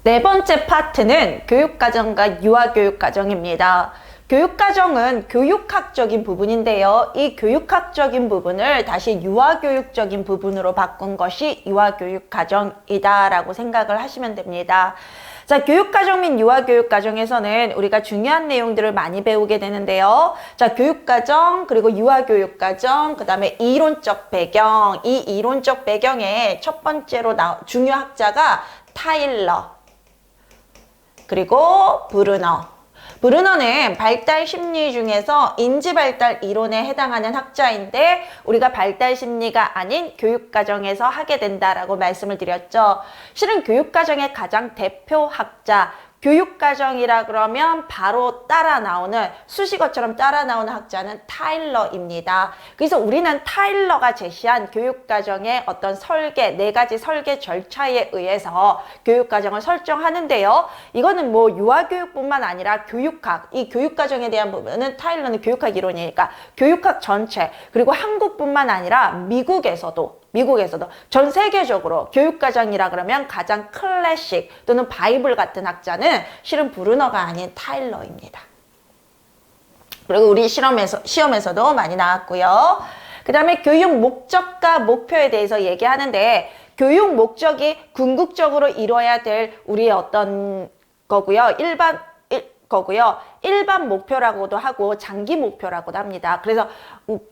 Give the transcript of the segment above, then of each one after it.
네 번째 파트는 교육과정과 유아교육과정입니다. 교육과정은 교육학적인 부분인데요. 이 교육학적인 부분을 다시 유아교육적인 부분으로 바꾼 것이 유아교육과정이다라고 생각을 하시면 됩니다. 자, 교육과정 및 유아교육과정에서는 우리가 중요한 내용들을 많이 배우게 되는데요. 자, 교육과정, 그리고 유아교육과정, 그 다음에 이론적 배경. 이 이론적 배경에 첫 번째로 중요학자가 타일러, 그리고 브루너. 브루너는 발달 심리 중에서 인지 발달 이론에 해당하는 학자인데 우리가 발달 심리가 아닌 교육과정에서 하게 된다라고 말씀을 드렸죠. 실은 교육과정의 가장 대표 학자, 교육과정이라 그러면 바로 따라 나오는, 수식어처럼 따라 나오는 학자는 타일러입니다. 그래서 우리는 타일러가 제시한 교육과정의 어떤 설계, 4가지 설계 절차에 의해서 교육과정을 설정하는데요. 이거는 뭐 유아교육뿐만 아니라 교육학, 이 교육과정에 대한 부분은 타일러는 교육학 이론이니까 교육학 전체, 그리고 한국뿐만 아니라 미국에서도 전 세계적으로 교육과정이라 그러면 가장 클래식 또는 바이블 같은 학자는 실은 브루너가 아닌 타일러입니다. 그리고 우리 시험에서도 많이 나왔고요. 그 다음에 교육 목적과 목표에 대해서 얘기하는데, 교육 목적이 궁극적으로 이뤄야 될 우리의 어떤 거고요. 일반 목표라고도 하고 장기 목표라고도 합니다. 그래서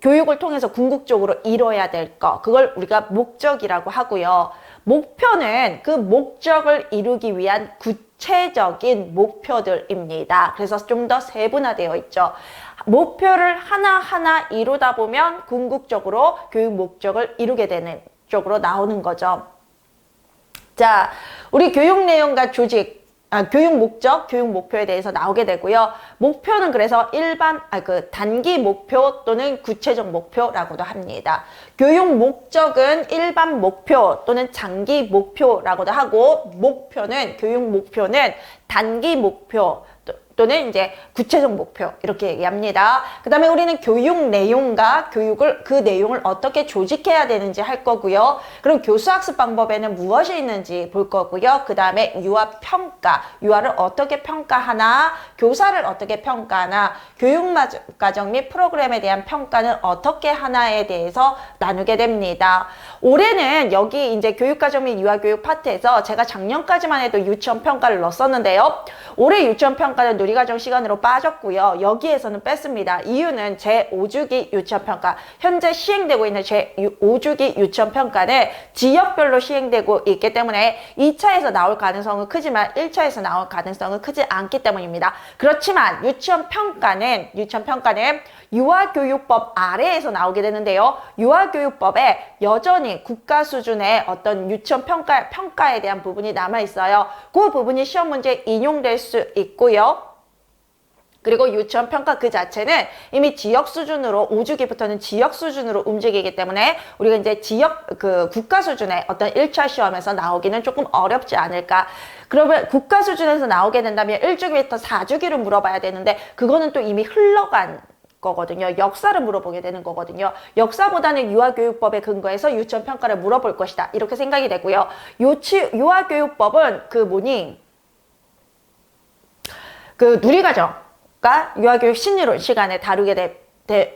교육을 통해서 궁극적으로 이뤄야 될 거, 그걸 우리가 목적이라고 하고요. 목표는 그 목적을 이루기 위한 구체적인 목표들입니다. 그래서 좀 더 세분화되어 있죠. 목표를 하나하나 이루다 보면 궁극적으로 교육 목적을 이루게 되는 쪽으로 나오는 거죠. 자, 우리 교육 내용과 조직, 교육 목적, 교육 목표에 대해서 나오게 되고요. 목표는 그래서 단기 목표 또는 구체적 목표라고도 합니다. 교육 목적은 일반 목표 또는 장기 목표라고도 하고, 교육 목표는 단기 목표 또는 이제 구체적 목표, 이렇게 얘기합니다. 그 다음에 우리는 교육 내용과 그 내용을 어떻게 조직해야 되는지 할 거고요. 그럼 교수학습 방법에는 무엇이 있는지 볼 거고요. 그 다음에 유아평가, 유아를 어떻게 평가하나, 교사를 어떻게 평가하나, 교육과정 및 프로그램에 대한 평가는 어떻게 하나에 대해서 나누게 됩니다. 올해는 여기 이제 교육과정 및 유아교육 파트에서 제가 작년까지만 해도 유치원 평가를 넣었었는데요. 올해 유치원 평가는 누리과정 시간으로 빠졌고요. 여기에서는 뺐습니다. 이유는 제5주기 유치원평가, 현재 시행되고 있는 제5주기 유치원평가는 지역별로 시행되고 있기 때문에 2차에서 나올 가능성은 크지만 1차에서 나올 가능성은 크지 않기 때문입니다. 그렇지만 유치원평가는 유아교육법 아래에서 나오게 되는데요. 유아교육법에 여전히 국가 수준의 어떤 유치원 평가에 대한 부분이 남아있어요. 그 부분이 시험 문제에 인용될 수 있고요. 그리고 유치원 평가 그 자체는 이미 지역 수준으로, 5주기부터는 지역 수준으로 움직이기 때문에 우리가 이제 국가 수준의 어떤 1차 시험에서 나오기는 조금 어렵지 않을까. 그러면 국가 수준에서 나오게 된다면 1주기부터 4주기를 물어봐야 되는데, 그거는 또 이미 흘러간 거거든요. 역사를 물어보게 되는 거거든요. 역사보다는 유아교육법에 근거해서 유치원 평가를 물어볼 것이다, 이렇게 생각이 되고요. 유아교육법은 누리과정 유아교육 심리론 시간에 다루게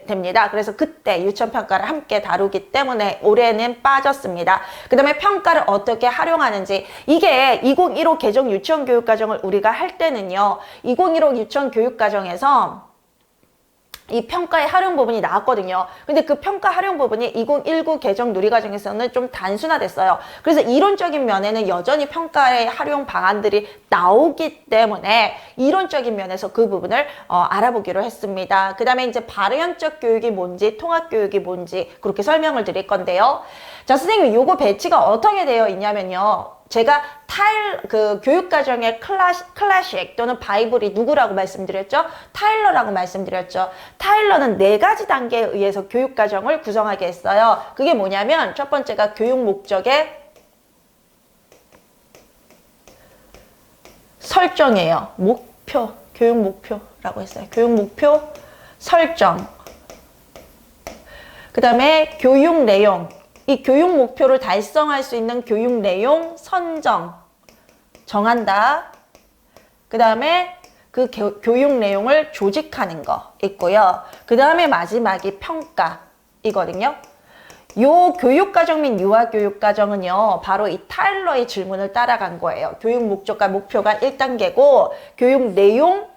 됩니다. 그래서 그때 유치원 평가를 함께 다루기 때문에 올해는 빠졌습니다. 그 다음에 평가를 어떻게 활용하는지, 이게 2015 개정 유치원 교육과정을 우리가 할 때는요, 2015 유치원 교육과정에서 이 평가의 활용 부분이 나왔거든요. 근데 그 평가 활용 부분이 2019 개정 누리과정에서는 좀 단순화됐어요. 그래서 이론적인 면에는 여전히 평가의 활용 방안들이 나오기 때문에 이론적인 면에서 그 부분을 알아보기로 했습니다. 그 다음에 이제 발현적 교육이 뭔지, 통합교육이 뭔지 그렇게 설명을 드릴 건데요. 자, 선생님, 요거 배치가 어떻게 되어 있냐면요. 제가 교육과정의 클래식 또는 바이블이 누구라고 말씀드렸죠? 타일러라고 말씀드렸죠. 타일러는 4가지 단계에 의해서 교육과정을 구성하게 했어요. 그게 뭐냐면, 첫 번째가 교육 목적의 설정이에요. 교육 목표라고 했어요. 교육 목표 설정. 그 다음에 교육 내용. 이 교육 목표를 달성할 수 있는 교육 내용 선정. 정한다. 그 다음에 그 교육 내용을 조직하는 거 있고요. 그 다음에 마지막이 평가이거든요. 요 교육과정 및 유아교육과정은요, 바로 이 타일러의 질문을 따라간 거예요. 교육 목적과 목표가 1단계고, 교육 내용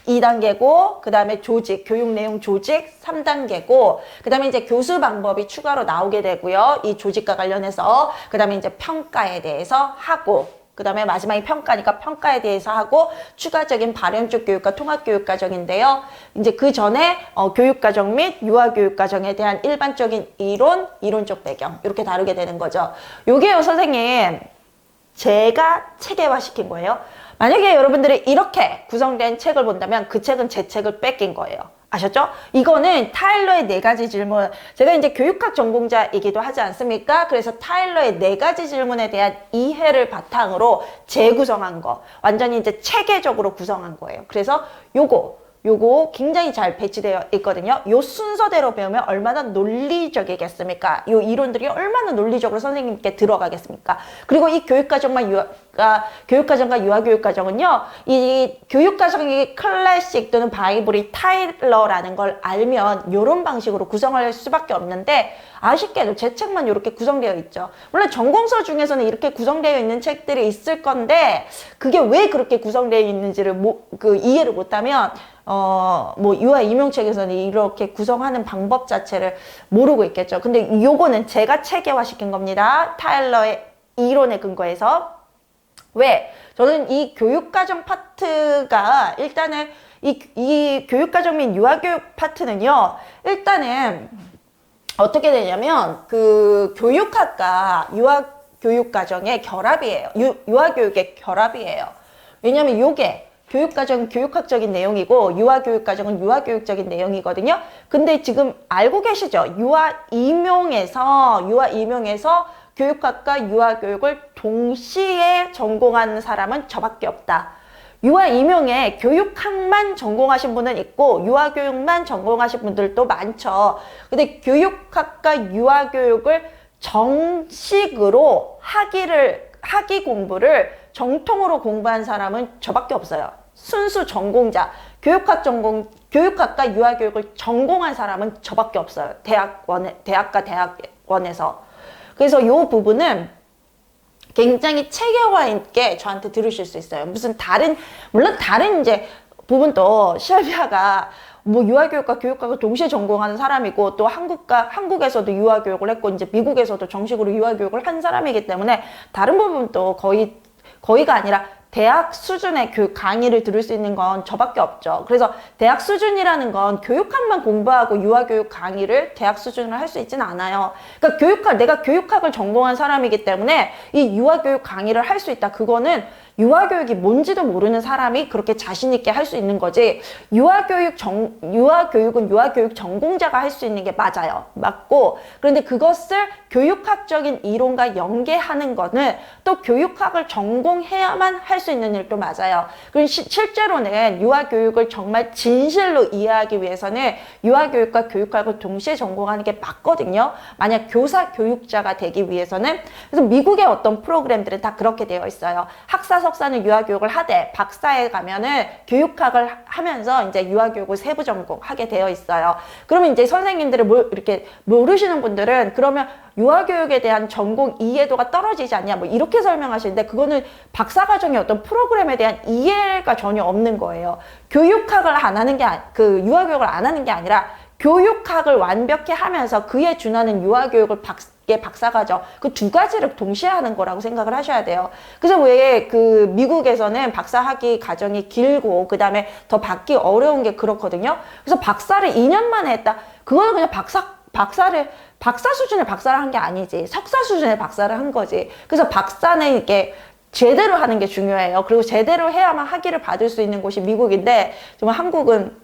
2단계고, 그 다음에 조직, 교육 내용 조직 3단계고, 그 다음에 이제 교수 방법이 추가로 나오게 되고요. 이 조직과 관련해서, 그 다음에 이제 평가에 대해서 하고, 그 다음에 마지막이 평가니까 평가에 대해서 하고, 추가적인 발현적 교육과 통합교육과정인데요. 이제 그 전에 교육과정 및 유아교육과정에 대한 일반적인 이론, 이론적 배경 이렇게 다루게 되는 거죠. 요게요, 선생님, 제가 체계화시킨 거예요. 만약에 여러분들이 이렇게 구성된 책을 본다면 그 책은 제 책을 뺏긴 거예요. 아셨죠? 이거는 타일러의 4가지 질문. 제가 이제 교육학 전공자이기도 하지 않습니까? 그래서 타일러의 4가지 질문에 대한 이해를 바탕으로 재구성한 거. 완전히 이제 체계적으로 구성한 거예요. 그래서 요거 굉장히 잘 배치되어 있거든요. 요 순서대로 배우면 얼마나 논리적이겠습니까? 요 이론들이 얼마나 논리적으로 선생님께 들어가겠습니까? 그리고 이 교육과정과 유아교육과정은요, 이 교육과정이 클래식 또는 바이블이 타일러라는 걸 알면 요런 방식으로 구성할 수밖에 없는데, 아쉽게도 제 책만 이렇게 구성되어 있죠. 물론 전공서 중에서는 이렇게 구성되어 있는 책들이 있을 건데, 그게 왜 그렇게 구성되어 있는지를 이해를 못하면, 유아 임용책에서는 이렇게 구성하는 방법 자체를 모르고 있겠죠. 근데 요거는 제가 체계화시킨 겁니다. 타일러의 이론에 근거해서. 왜? 저는 이 교육과정 파트가 일단은 이 교육과정 및 유아교육 파트는요, 일단은 어떻게 되냐면 그 교육학과 유아교육과정의 결합이에요. 유아교육의 결합이에요. 왜냐면 요게 교육과정은 교육학적인 내용이고 유아교육과정은 유아교육적인 내용이거든요. 근데 지금 알고 계시죠? 유아 임용에서 교육학과 유아교육을 동시에 전공하는 사람은 저밖에 없다. 유아 임용에 교육학만 전공하신 분은 있고 유아교육만 전공하신 분들도 많죠. 근데 교육학과 유아교육을 정식으로 학위 공부를 정통으로 공부한 사람은 저밖에 없어요. 순수 전공자, 교육학과 유아교육을 전공한 사람은 저밖에 없어요. 대학과 대학원에서. 그래서 이 부분은 굉장히 체계화 있게 저한테 들으실 수 있어요. 물론 다른 이제 부분도 시알비아가 유아교육과 교육학을 동시에 전공하는 사람이고, 또 한국에서도 유아교육을 했고, 이제 미국에서도 정식으로 유아교육을 한 사람이기 때문에 다른 부분도 거의가 아니라 대학 수준의 강의를 들을 수 있는 건 저밖에 없죠. 그래서 대학 수준이라는 건 교육학만 공부하고 유아교육 강의를 대학 수준으로 할 수 있지는 않아요. 그러니까 내가 교육학을 전공한 사람이기 때문에 이 유아교육 강의를 할 수 있다. 그거는 유아교육이 뭔지도 모르는 사람이 그렇게 자신 있게 할 수 있는 거지, 유아교육은 유아교육 전공자가 할 수 있는 게 맞고, 그런데 그것을 교육학적인 이론과 연계하는 거는 또 교육학을 전공해야만 할 수 있는 일도 맞아요. 그리고 실제로는 유아교육을 정말 진실로 이해하기 위해서는 유아교육과 교육학을 동시에 전공하는 게 맞거든요. 만약 교육자가 되기 위해서는. 그래서 미국의 어떤 프로그램들은 다 그렇게 되어 있어요. 학사 석사는 유아교육을 하되 박사에 가면은 교육학을 하면서 이제 유아교육을 세부 전공하게 되어 있어요. 그러면 이제 선생님들이 이렇게 모르시는 분들은 그러면 유아교육에 대한 전공 이해도가 떨어지지 않냐, 이렇게 설명하시는데, 그거는 박사과정의 어떤 프로그램에 대한 이해가 전혀 없는 거예요. 유아교육을 안 하는 게 아니라 교육학을 완벽히 하면서 그에 준하는 유아교육을 박사과정, 그 2가지를 동시에 하는 거라고 생각을 하셔야 돼요. 그래서 왜 미국에서는 박사학위 과정이 길고 그 다음에 더 받기 어려운 게 그렇거든요. 그래서 박사를 2년 만에 했다. 그거는 그냥 박사 수준의 박사를 한 게 아니지, 석사 수준의 박사를 한 거지. 그래서 박사는 이게 제대로 하는 게 중요해요. 그리고 제대로 해야만 학위를 받을 수 있는 곳이 미국인데, 정말 한국은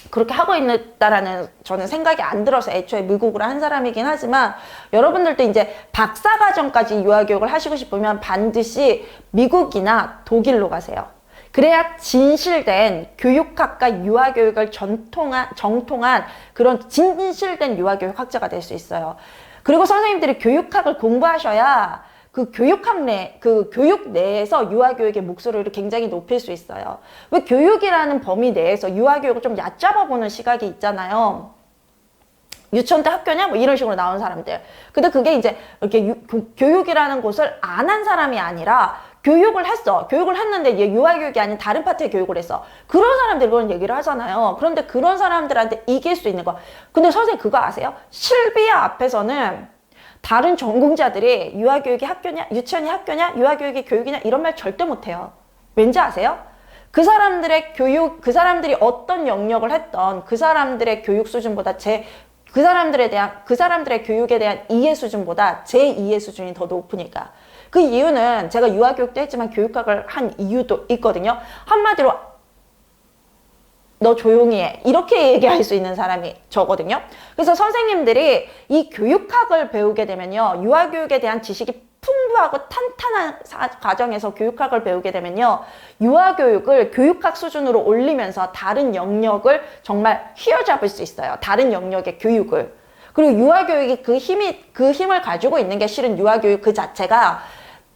그렇게 하고 있다라는 저는 생각이 안 들어서 애초에 미국으로 한 사람이긴 하지만, 여러분들도 이제 박사과정까지 유아교육을 하시고 싶으면 반드시 미국이나 독일로 가세요. 그래야 진실된 교육학과 유아교육을 정통한 그런 진실된 유아교육 학자가 될 수 있어요. 그리고 선생님들이 교육학을 공부하셔야 그 그 교육 내에서 유아교육의 목소리를 굉장히 높일 수 있어요. 왜 교육이라는 범위 내에서 유아교육을 좀 얕잡아 보는 시각이 있잖아요. 유치원 때 학교냐? 뭐 이런 식으로 나오는 사람들. 근데 그게 이제 이렇게 교육이라는 곳을 안 한 사람이 아니라 교육을 했어. 교육을 했는데 얘 유아교육이 아닌 다른 파트의 교육을 했어. 그런 사람들이 그런 얘기를 하잖아요. 그런데 그런 사람들한테 이길 수 있는 거. 근데 선생님 그거 아세요? 실비아 앞에서는 다른 전공자들이 유아교육이 학교냐? 유치원이 학교냐? 유아교육이 교육이냐? 이런 말 절대 못해요. 왠지 아세요? 그 사람들의 교육, 그 사람들이 어떤 영역을 했던 그 사람들의 교육 수준보다 그 사람들의 교육에 대한 이해 수준보다 제 이해 수준이 더 높으니까. 그 이유는 제가 유아교육도 했지만 교육학을 한 이유도 있거든요. 한마디로 너 조용히 해. 이렇게 얘기할 수 있는 사람이 저거든요. 그래서 선생님들이 이 교육학을 배우게 되면요. 유아교육에 대한 지식이 풍부하고 탄탄한 과정에서 교육학을 배우게 되면요. 유아교육을 교육학 수준으로 올리면서 다른 영역을 정말 휘어잡을 수 있어요. 다른 영역의 교육을. 그리고 유아교육이 그 힘을 가지고 있는 게 실은 유아교육 그 자체가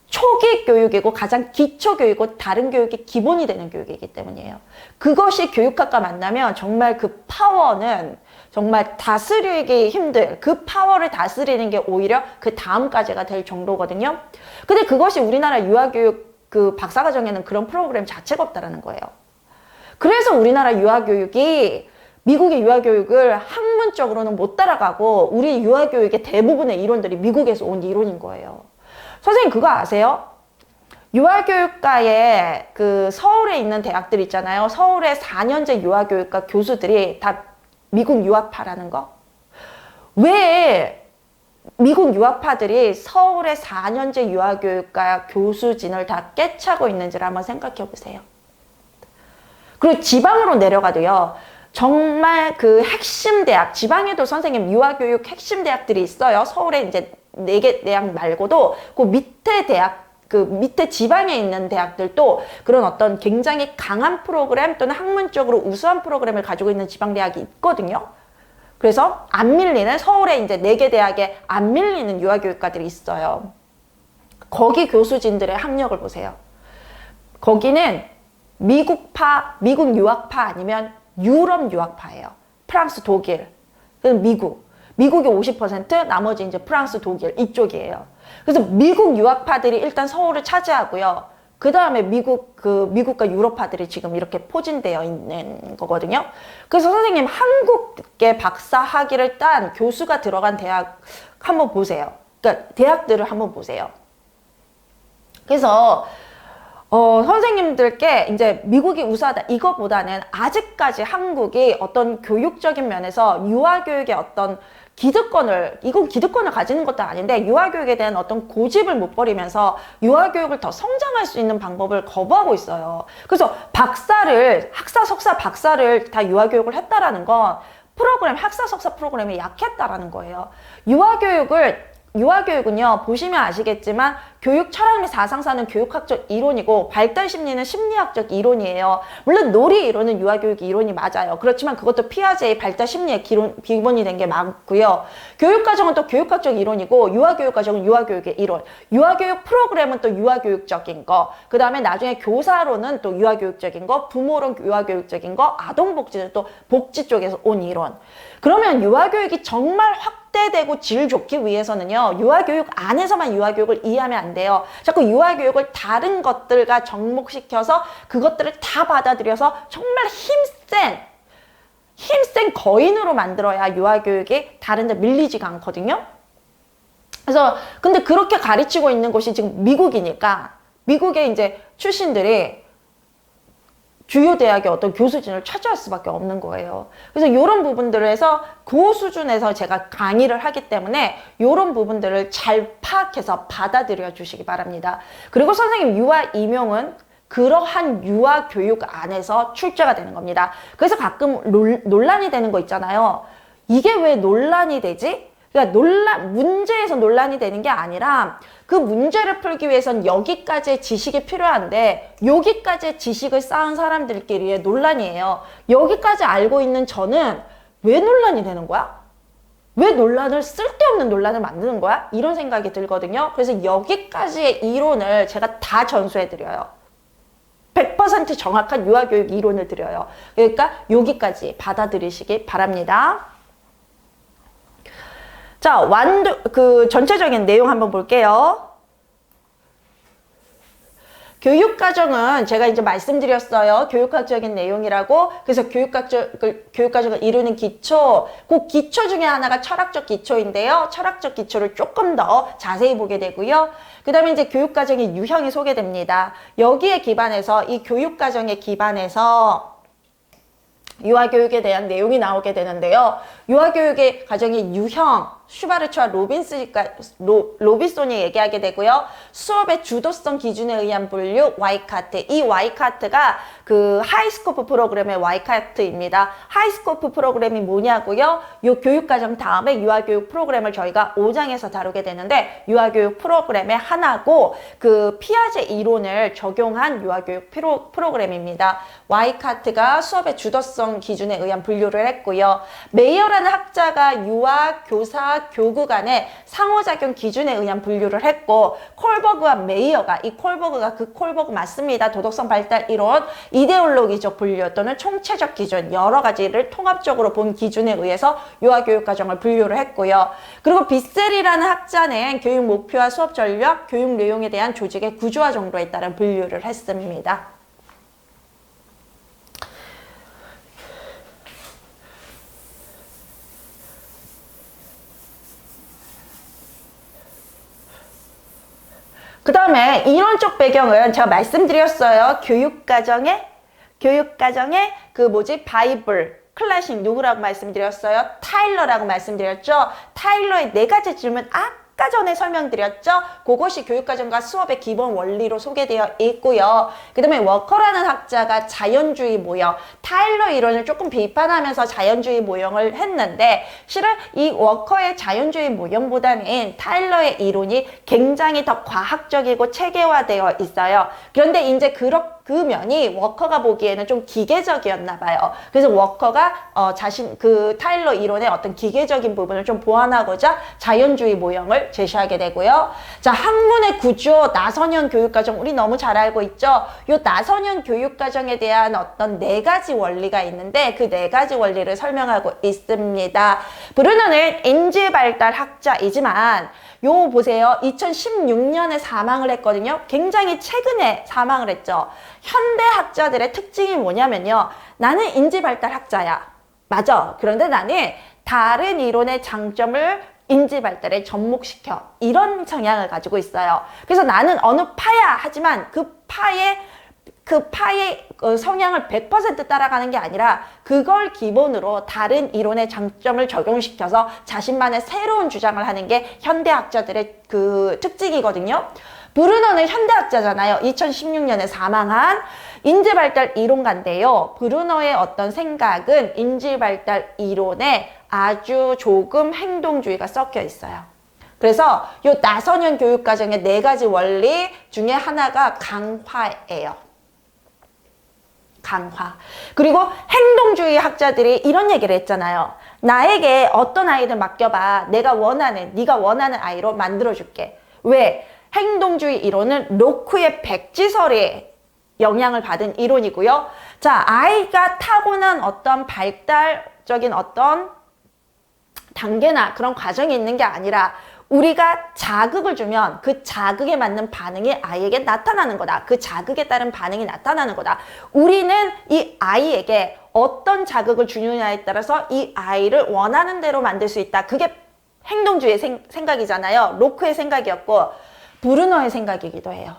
초기 교육이고 가장 기초 교육이고 다른 교육이 기본이 되는 교육이기 때문이에요. 그것이 교육학과 만나면 정말 그 파워는 정말 다스리기 힘들 그 파워를 다스리는 게 오히려 그 다음까지가 될 정도거든요. 근데 그것이 우리나라 유아교육 그 박사과정에는 그런 프로그램 자체가 없다라는 거예요. 그래서 우리나라 유아교육이 미국의 유아교육을 학문적으로는 못 따라가고 우리 유아교육의 대부분의 이론들이 미국에서 온 이론인 거예요. 선생님 그거 아세요? 유아교육과에 그 서울에 있는 대학들 있잖아요. 서울의 4년제 유아교육과 교수들이 다 미국 유학파라는 거? 왜 미국 유학파들이 서울의 4년제 유아교육과 교수진을 다 꿰차고 있는지를 한번 생각해 보세요. 그리고 지방으로 내려가도요. 정말 그 핵심 대학, 지방에도 선생님 유아교육 핵심 대학들이 있어요. 서울에 이제 4개 대학 말고도 그 밑에 대학, 그 밑에 지방에 있는 대학들도 그런 어떤 굉장히 강한 프로그램 또는 학문적으로 우수한 프로그램을 가지고 있는 지방 대학이 있거든요. 그래서 안 밀리는 서울에 이제 4개 대학에 안 밀리는 유아교육과들이 있어요. 거기 교수진들의 학력을 보세요. 거기는 미국파, 미국 유학파 아니면 유럽 유학파예요. 프랑스, 독일, 미국이 50%, 나머지 이제 프랑스, 독일 이쪽이에요. 그래서 미국 유학파들이 일단 서울을 차지하고요. 그 다음에 미국과 유럽파들이 지금 이렇게 포진되어 있는 거거든요. 그래서 선생님 한국의 박사 학위를 딴 교수가 들어간 대학 한번 보세요. 그러니까 대학들을 한번 보세요. 그래서 선생님들께 이제 미국이 우수하다 이거보다는 아직까지 한국이 어떤 교육적인 면에서 유아교육의 어떤 이건 기득권을 가지는 것도 아닌데 유아교육에 대한 어떤 고집을 못 버리면서 유아교육을 더 성장할 수 있는 방법을 거부하고 있어요. 그래서 학사, 석사, 박사를 다 유아교육을 했다라는 건 학사, 석사 프로그램이 약했다라는 거예요. 유아교육은요, 보시면 아시겠지만 교육 철학 및 사상사는 교육학적 이론이고 발달 심리는 심리학적 이론이에요. 물론 놀이 이론은 유아교육 이론이 맞아요. 그렇지만 그것도 피아제의 발달 심리의 기본이 된 게 맞고요. 교육과정은 또 교육학적 이론이고 유아교육과정은 유아교육의 이론. 유아교육 프로그램은 또 유아교육적인 거. 그 다음에 나중에 교사로는 또 유아교육적인 거, 부모론 유아교육적인 거, 아동복지는 또 복지 쪽에서 온 이론. 그러면 유아교육이 정말 확대되고 질 좋기 위해서는요, 유아교육 안에서만 유아교육을 이해하면 안 돼요. 자꾸 유아교육을 다른 것들과 접목시켜서 그것들을 다 받아들여서 정말 힘센 거인으로 만들어야 유아교육이 다른 데 밀리지가 않거든요. 그래서 근데 그렇게 가르치고 있는 곳이 지금 미국이니까 미국의 이제 출신들이 주요 대학의 어떤 교수진을 차지할 수밖에 없는 거예요. 그래서 이런 부분들에서 그 수준에서 제가 강의를 하기 때문에 이런 부분들을 잘 파악해서 받아들여 주시기 바랍니다. 그리고 선생님 유아 임용은 그러한 유아 교육 안에서 출제가 되는 겁니다. 그래서 가끔 논란이 되는 거 있잖아요. 이게 왜 논란이 되지? 그러니까 문제에서 논란이 되는 게 아니라 그 문제를 풀기 위해선 여기까지의 지식이 필요한데 여기까지의 지식을 쌓은 사람들끼리의 논란이에요. 여기까지 알고 있는 저는 왜 논란이 되는 거야? 왜 논란을, 쓸데없는 논란을 만드는 거야? 이런 생각이 들거든요. 그래서 여기까지의 이론을 제가 다 전수해드려요. 100% 정확한 유아교육 이론을 드려요. 그러니까 여기까지 받아들이시기 바랍니다. 자, 전체적인 내용 한번 볼게요. 교육과정은 제가 이제 말씀드렸어요. 교육학적인 내용이라고. 그래서 교육과정을 이루는 기초, 그 기초 중에 하나가 철학적 기초인데요. 철학적 기초를 조금 더 자세히 보게 되고요. 그 다음에 이제 교육과정의 유형이 소개됩니다. 여기에 기반해서, 이 교육과정에 기반해서 유아교육에 대한 내용이 나오게 되는데요. 유아교육의 과정의 유형, 슈바르츠와 로빈손이 얘기하게 되고요. 수업의 주도성 기준에 의한 분류, 와이카트. 이 와이카트가 그 하이스코프 프로그램의 와이카트입니다. 하이스코프 프로그램이 뭐냐고요? 이 교육과정 다음에 유아교육 프로그램을 저희가 5장에서 다루게 되는데, 유아교육 프로그램의 하나고, 그 피아제 이론을 적용한 유아교육 프로그램입니다. 와이카트가 수업의 주도성 기준에 의한 분류를 했고요. 메이어라는 학자가 유아, 교사, 교구 간의 상호작용 기준에 의한 분류를 했고, 콜버그와 메이어가, 이 콜버그가 그 콜버그 맞습니다. 도덕성 발달 이론, 이데올로기적 분류 또는 총체적 기준, 여러 가지를 통합적으로 본 기준에 의해서 유아교육과정을 분류를 했고요. 그리고 비셀이라는 학자는 교육 목표와 수업 전략, 교육 내용에 대한 조직의 구조화 정도에 따른 분류를 했습니다. 그 다음에 이론적 배경은 제가 말씀드렸어요. 교육과정의 바이블, 클래식 누구라고 말씀드렸어요? 타일러라고 말씀드렸죠. 타일러의 4가지 질문 아까 전에 설명드렸죠. 그것이 교육과정과 수업의 기본 원리로 소개되어 있고요. 그 다음에 워커라는 학자가 자연주의 모형, 타일러 이론을 조금 비판하면서 자연주의 모형을 했는데, 실은 이 워커의 자연주의 모형보다는 타일러의 이론이 굉장히 더 과학적이고 체계화되어 있어요. 그런데 이제 그 면이 워커가 보기에는 좀 기계적이었나 봐요. 그래서 워커가 타일러 이론의 어떤 기계적인 부분을 좀 보완하고자 자연주의 모형을 제시하게 되고요. 자, 학문의 구조, 나선형 교육과정, 우리 너무 잘 알고 있죠? 요 나선형 교육과정에 대한 어떤 4가지 원리가 있는데, 그 4가지 원리를 설명하고 있습니다. 브루너는 인지발달 학자이지만, 요 보세요. 2016년에 사망을 했거든요. 굉장히 최근에 사망을 했죠. 현대 학자들의 특징이 뭐냐면요. 나는 인지발달 학자야. 맞아. 그런데 나는 다른 이론의 장점을 인지발달에 접목시켜. 이런 성향을 가지고 있어요. 그래서 나는 어느 파야 하지만 그 파의 성향을 100% 따라가는 게 아니라, 그걸 기본으로 다른 이론의 장점을 적용시켜서 자신만의 새로운 주장을 하는 게 현대학자들의 그 특징이거든요. 브루너는 현대학자잖아요. 2016년에 사망한 인지발달 이론가인데요. 브루너의 어떤 생각은 인지발달 이론에 아주 조금 행동주의가 섞여 있어요. 그래서 이 나선형 교육과정의 4가지 원리 중에 하나가 강화예요. 강화. 그리고 행동주의 학자들이 이런 얘기를 했잖아요. 나에게 어떤 아이를 맡겨봐. 네가 원하는 아이로 만들어줄게. 왜? 행동주의 이론은 로크의 백지설에 영향을 받은 이론이고요. 자, 아이가 타고난 어떤 발달적인 어떤 단계나 그런 과정이 있는 게 아니라, 우리가 자극을 주면 그 자극에 맞는 반응이 아이에게 나타나는 거다. 그 자극에 따른 반응이 나타나는 거다. 우리는 이 아이에게 어떤 자극을 주느냐에 따라서 이 아이를 원하는 대로 만들 수 있다. 그게 행동주의의 생각이잖아요. 로크의 생각이었고 브루너의 생각이기도 해요.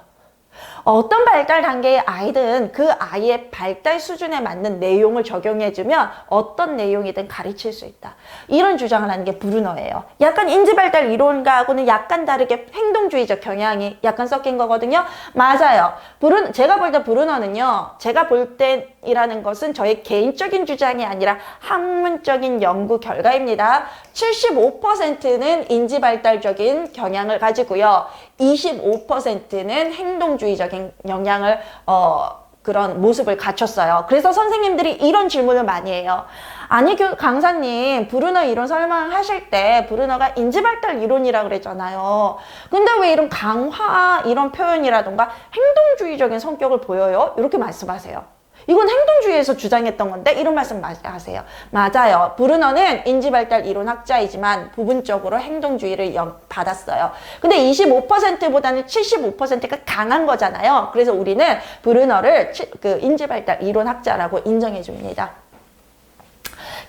어떤 발달 단계의 아이든 그 아이의 발달 수준에 맞는 내용을 적용해주면 어떤 내용이든 가르칠 수 있다. 이런 주장을 하는 게 브루너예요. 약간 인지발달 이론가하고는 약간 다르게 행동주의적 경향이 약간 섞인 거거든요. 맞아요. 제가 볼 때 브루너는요. 제가 볼 때이라는 것은 저의 개인적인 주장이 아니라 학문적인 연구 결과입니다. 75%는 인지발달적인 경향을 가지고요. 25%는 행동주의적인 영향을 그런 모습을 갖췄어요. 그래서 선생님들이 이런 질문을 많이 해요. 아니 강사님, 브루너 이론 설명하실 때 브루너가 인지발달 이론이라고 그랬잖아요. 근데 왜 이런 강화 이런 표현이라던가 행동주의적인 성격을 보여요? 이렇게 말씀하세요. 이건 행동주의에서 주장했던 건데 이런 말씀 하세요. 맞아요. 브루너는 인지발달 이론학자이지만 부분적으로 행동주의를 받았어요. 근데 25%보다는 75%가 강한 거잖아요. 그래서 우리는 브루너를 인지발달 이론학자라고 인정해 줍니다.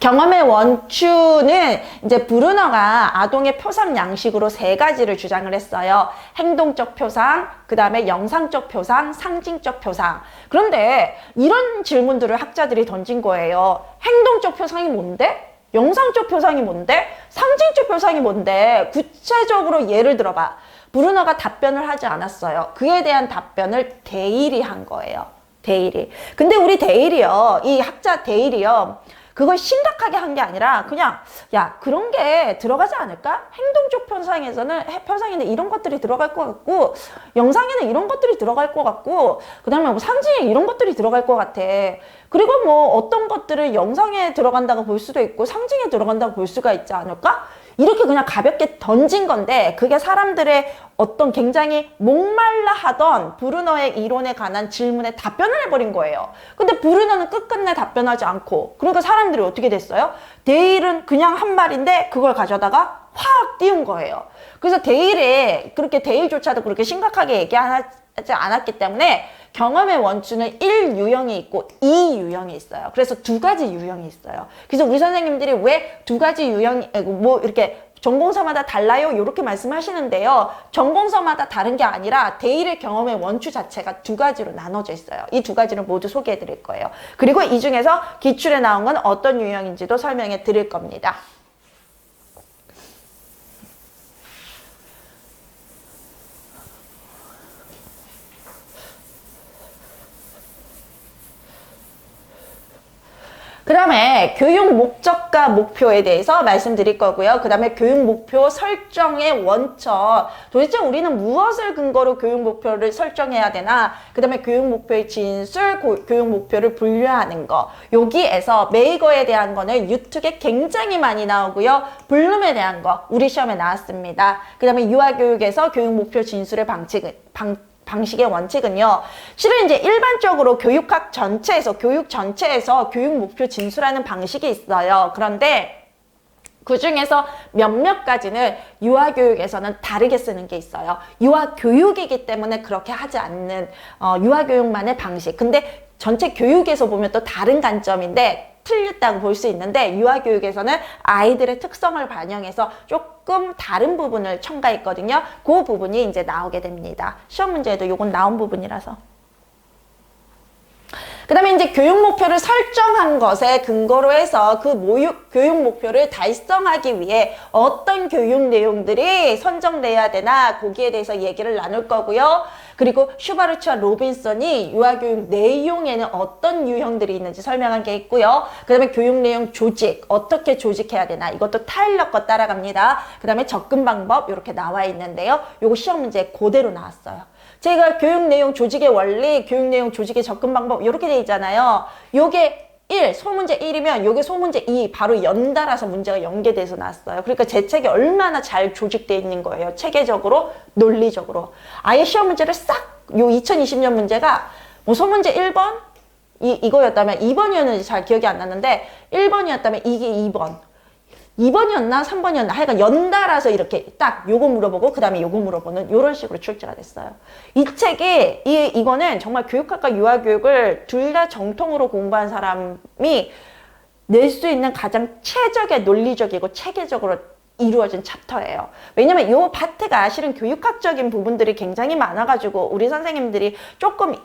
경험의 원추는 이제 브루너가 아동의 표상 양식으로 3가지를 주장을 했어요. 행동적 표상, 그 다음에 영상적 표상, 상징적 표상. 그런데 이런 질문들을 학자들이 던진 거예요. 행동적 표상이 뭔데? 영상적 표상이 뭔데? 상징적 표상이 뭔데? 구체적으로 예를 들어봐. 브루너가 답변을 하지 않았어요. 그에 대한 답변을 데일이 한 거예요. 데일이. 근데 우리 데일이요. 이 학자 데일이요. 그걸 심각하게 한 게 아니라 그냥 야 그런 게 들어가지 않을까? 행동적 표상인데 이런 것들이 들어갈 것 같고 영상에는 이런 것들이 들어갈 것 같고 그 다음에 뭐 상징에 이런 것들이 들어갈 것 같아. 그리고 뭐 어떤 것들을 영상에 들어간다고 볼 수도 있고 상징에 들어간다고 볼 수가 있지 않을까? 이렇게 그냥 가볍게 던진 건데 그게 사람들의 어떤 굉장히 목말라 하던 브루너의 이론에 관한 질문에 답변을 해버린 거예요. 근데 브루너는 끝끝내 답변하지 않고 그러니까 사람들이 어떻게 됐어요? 데일은 그냥 한 말인데 그걸 가져다가 확 띄운 거예요. 그래서 데일조차도 그렇게 심각하게 얘기하지 않았기 때문에 경험의 원추는 1유형이 있고 2유형이 있어요. 그래서 2가지 유형이 있어요. 그래서 우리 선생님들이 왜 2가지 유형이 뭐 이렇게 전공서마다 달라요? 이렇게 말씀하시는데요. 전공서마다 다른 게 아니라 데일의 경험의 원추 자체가 2가지로 나눠져 있어요. 이 2가지를 모두 소개해 드릴 거예요. 그리고 이 중에서 기출에 나온 건 어떤 유형인지도 설명해 드릴 겁니다. 그 다음에 교육 목적과 목표에 대해서 말씀드릴 거고요. 그 다음에 교육 목표 설정의 원천. 도대체 우리는 무엇을 근거로 교육 목표를 설정해야 되나? 그 다음에 교육 목표의 진술, 교육 목표를 분류하는 거. 여기에서 메이거에 대한 거는 유튜브에 굉장히 많이 나오고요. 블룸에 대한 거 우리 시험에 나왔습니다. 그 다음에 유아교육에서 교육 목표 진술의 방식의 원칙은요. 실은 이제 일반적으로 교육 전체에서 교육 목표 진술하는 방식이 있어요. 그런데 그 중에서 몇몇 가지는 유아교육에서는 다르게 쓰는 게 있어요. 유아교육이기 때문에 그렇게 하지 않는 유아교육만의 방식. 근데 전체 교육에서 보면 또 다른 관점인데 틀렸다고 볼 수 있는데 유아교육에서는 아이들의 특성을 반영해서 조금 다른 부분을 첨가했거든요. 그 부분이 이제 나오게 됩니다. 시험 문제에도 요건 나온 부분이라서. 그 다음에 이제 교육 목표를 설정한 것에 근거로 해서 그 교육 목표를 달성하기 위해 어떤 교육 내용들이 선정돼야 되나 거기에 대해서 얘기를 나눌 거고요. 그리고 슈바르츠와 로빈슨이 유아교육 내용에는 어떤 유형들이 있는지 설명한 게 있고요. 그 다음에 교육 내용 조직, 어떻게 조직해야 되나 이것도 타일러 거 따라갑니다. 그 다음에 접근 방법 이렇게 나와 있는데요. 요거 시험 문제 그대로 나왔어요. 제가 교육 내용 조직의 원리, 교육 내용 조직의 접근 방법 이렇게 돼 있잖아요. 요게 1, 소문제 1이면 요게 소문제 2 바로 연달아서 문제가 연계돼서 나왔어요. 그러니까 제 책이 얼마나 잘 조직되어 있는 거예요. 체계적으로, 논리적으로. 아예 시험 문제를 싹, 요 2020년 문제가 뭐 소문제 1번 이거였다면 2번이었는지 잘 기억이 안 나는데 1번이었다면 이게 2번이었나 3번이었나 하여간 연달아서 이렇게 딱 요거 물어보고 그 다음에 요거 물어보는 요런 식으로 출제가 됐어요. 이 책이 이거는 정말 교육학과 유아교육을 둘 다 정통으로 공부한 사람이 낼 수 있는 가장 최적의 논리적이고 체계적으로 이루어진 챕터예요. 왜냐면 요 파트가 실은 교육학적인 부분들이 굉장히 많아가지고 우리 선생님들이 조금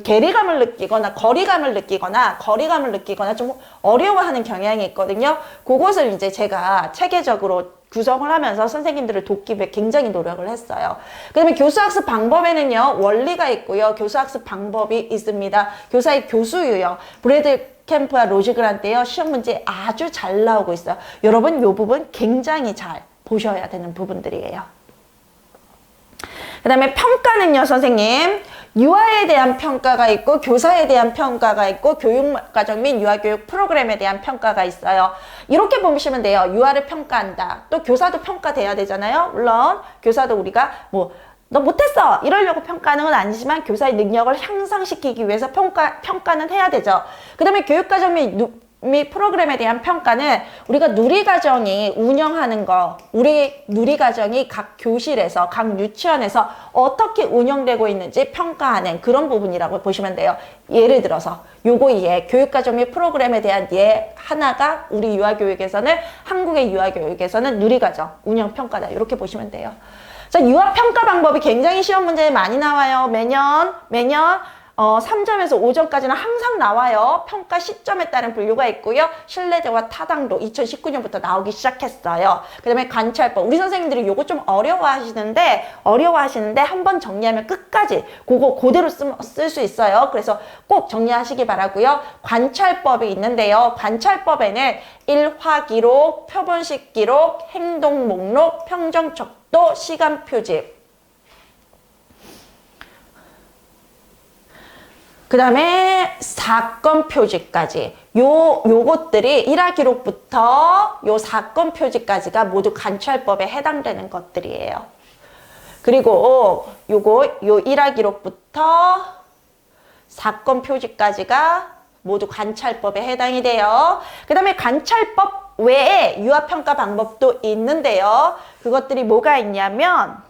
괴리감을 느끼거나 거리감을 느끼거나 좀 어려워하는 경향이 있거든요. 그것을 이제 제가 체계적으로 구성을 하면서 선생님들을 돕기 위해 굉장히 노력을 했어요. 그 다음에 교수학습 방법에는요. 원리가 있고요. 교수학습 방법이 있습니다. 교사의 교수 유형, 브래드 캠프와 로지 그란트요. 시험 문제 아주 잘 나오고 있어요. 여러분 이 부분 굉장히 잘 보셔야 되는 부분들이에요. 그 다음에 평가는요, 선생님. 유아에 대한 평가가 있고 교사에 대한 평가가 있고 교육과정 및 유아교육 프로그램에 대한 평가가 있어요. 이렇게 보시면 돼요. 유아를 평가한다. 또 교사도 평가돼야 되잖아요. 물론 교사도 우리가 뭐 너 못했어 이러려고 평가하는 건 아니지만 교사의 능력을 향상시키기 위해서 평가는 해야 되죠. 그 다음에 교육과정 및 프로그램에 대한 평가는 우리가 누리과정이 운영하는 거, 우리 누리과정이 각 교실에서, 각 유치원에서 어떻게 운영되고 있는지 평가하는 그런 부분이라고 보시면 돼요. 예를 들어서 요거 예, 교육과정 및 프로그램에 대한 예 하나가 우리 유아교육에서는, 한국의 유아교육에서는 누리과정 운영평가다. 이렇게 보시면 돼요. 자, 유아평가 방법이 굉장히 시험 문제에 많이 나와요. 매년 3점에서 5점까지는 항상 나와요. 평가 시점에 따른 분류가 있고요. 신뢰도와 타당도 2019년부터 나오기 시작했어요. 그 다음에 관찰법. 우리 선생님들이 요거 좀 어려워하시는데 한번 정리하면 끝까지 그거 그대로 쓸 수 있어요. 그래서 꼭 정리하시기 바라고요. 관찰법이 있는데요. 관찰법에는 일화 기록, 표본식 기록, 행동 목록, 평정 척도, 시간 표집, 그 다음에 사건 표지까지 요것들이 일화 기록부터 요 사건 표지까지가 모두 관찰법에 해당되는 것들이에요. 그리고 요 일화 기록부터 사건 표지까지가 모두 관찰법에 해당이 돼요. 그 다음에 관찰법 외에 유아평가 방법도 있는데요. 그것들이 뭐가 있냐면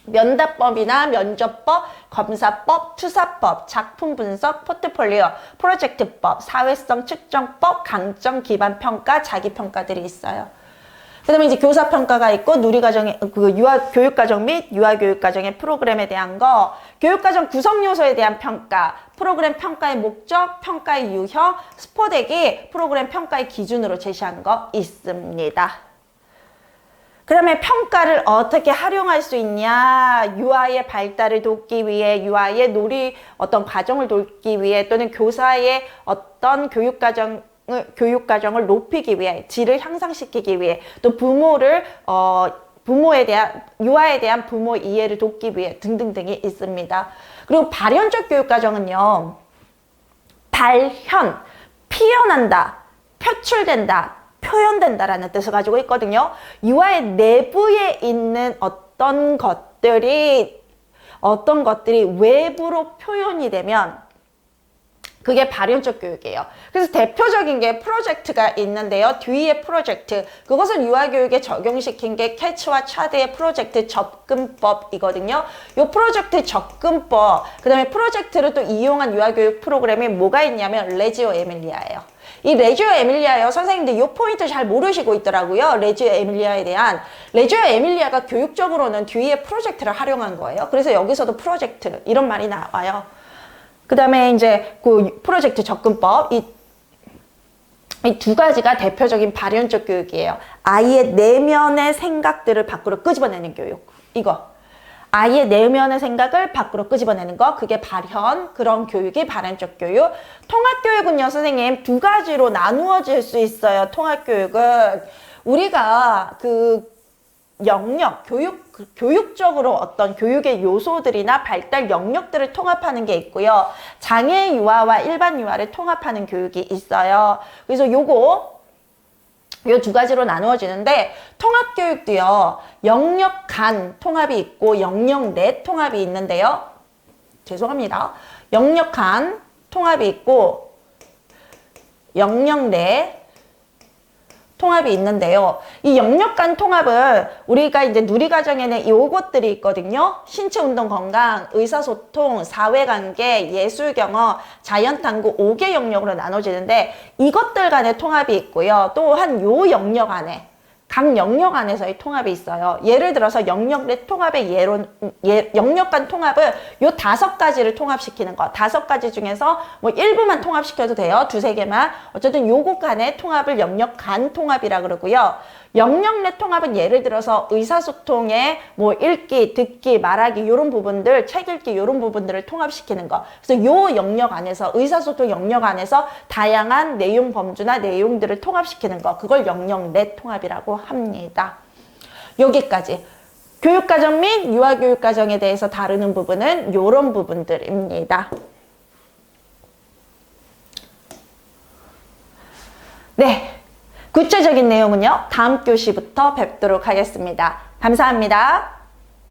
면담법이나 면접법, 검사법, 투사법, 작품 분석, 포트폴리오, 프로젝트법, 사회성 측정법, 강점 기반 평가, 자기 평가들이 있어요. 그다음에 이제 교사 평가가 있고 누리과정의 교육과정 및 유아교육과정의 프로그램에 대한 거, 교육과정 구성 요소에 대한 평가, 프로그램 평가의 목적, 평가의 유형, 스포덱이 프로그램 평가의 기준으로 제시한 거 있습니다. 그 다음에 평가를 어떻게 활용할 수 있냐, 유아의 발달을 돕기 위해, 유아의 어떤 과정을 돕기 위해, 또는 교사의 어떤 교육과정을 높이기 위해, 질을 향상시키기 위해, 또 유아에 대한 부모 이해를 돕기 위해 등등등이 있습니다. 그리고 발현적 교육과정은요, 발현, 피어난다, 표출된다, 표현된다라는 뜻을 가지고 있거든요. 유아의 내부에 있는 어떤 것들이 외부로 표현이 되면 그게 발현적 교육이에요. 그래서 대표적인 게 프로젝트가 있는데요. 뒤에 프로젝트. 그것은 유아교육에 적용시킨 게 캐치와 차드의 프로젝트 접근법이거든요. 요 프로젝트 접근법, 그 다음에 프로젝트를 또 이용한 유아교육 프로그램이 뭐가 있냐면 레지오 에밀리아예요. 이 레지오 에밀리아요. 선생님들 이 포인트 잘 모르시고 있더라고요. 레지오 에밀리아가 교육적으로는 뒤에 프로젝트를 활용한 거예요. 그래서 여기서도 프로젝트 이런 말이 나와요. 그 다음에 이제 그 프로젝트 접근법, 이 두 가지가 대표적인 발현적 교육이에요. 아이의 내면의 생각들을 밖으로 끄집어내는 교육. 이거. 아이의 내면의 생각을 밖으로 끄집어내는 거, 그게 그런 교육이 발현적 교육. 통합교육은요, 선생님, 두 가지로 나누어질 수 있어요. 통합교육은 우리가 교육적으로 어떤 교육의 요소들이나 발달 영역들을 통합하는 게 있고요. 장애 유아와 일반 유아를 통합하는 교육이 있어요. 그래서 요 두 가지로 나누어지는데, 통합교육도요, 영역 간 통합이 있고 영역 내 통합이 있는데요. 죄송합니다. 영역 간 통합이 있고 영역 내 통합이 있는데요. 이 영역 간 통합은 우리가 이제 누리과정에는 요것들이 있거든요. 신체 운동 건강, 의사소통, 사회관계, 예술경험, 자연탐구 5개 영역으로 나눠지는데 이것들 간의 통합이 있고요. 또한 요 영역 안에 각 영역 안에서의 통합이 있어요. 예를 들어서 영역 내 통합의 영역 간 통합은 요 5가지를 통합시키는 거. 5가지 중에서 뭐 일부만 통합시켜도 돼요. 2-3개만. 어쨌든 요거 간의 통합을 영역 간 통합이라 그러고요. 영역 내 통합은 예를 들어서 의사소통에 뭐 읽기, 듣기, 말하기 요런 부분들, 책 읽기 요런 부분들을 통합시키는 거. 그래서 요 영역 안에서, 의사소통 영역 안에서 다양한 내용 범주나 내용들을 통합시키는 거. 그걸 영역 내 통합이라고 합니다. 여기까지. 교육과정 및 유아교육과정에 대해서 다루는 부분은 이런 부분들입니다. 네, 구체적인 내용은요, 다음 교시부터 뵙도록 하겠습니다. 감사합니다.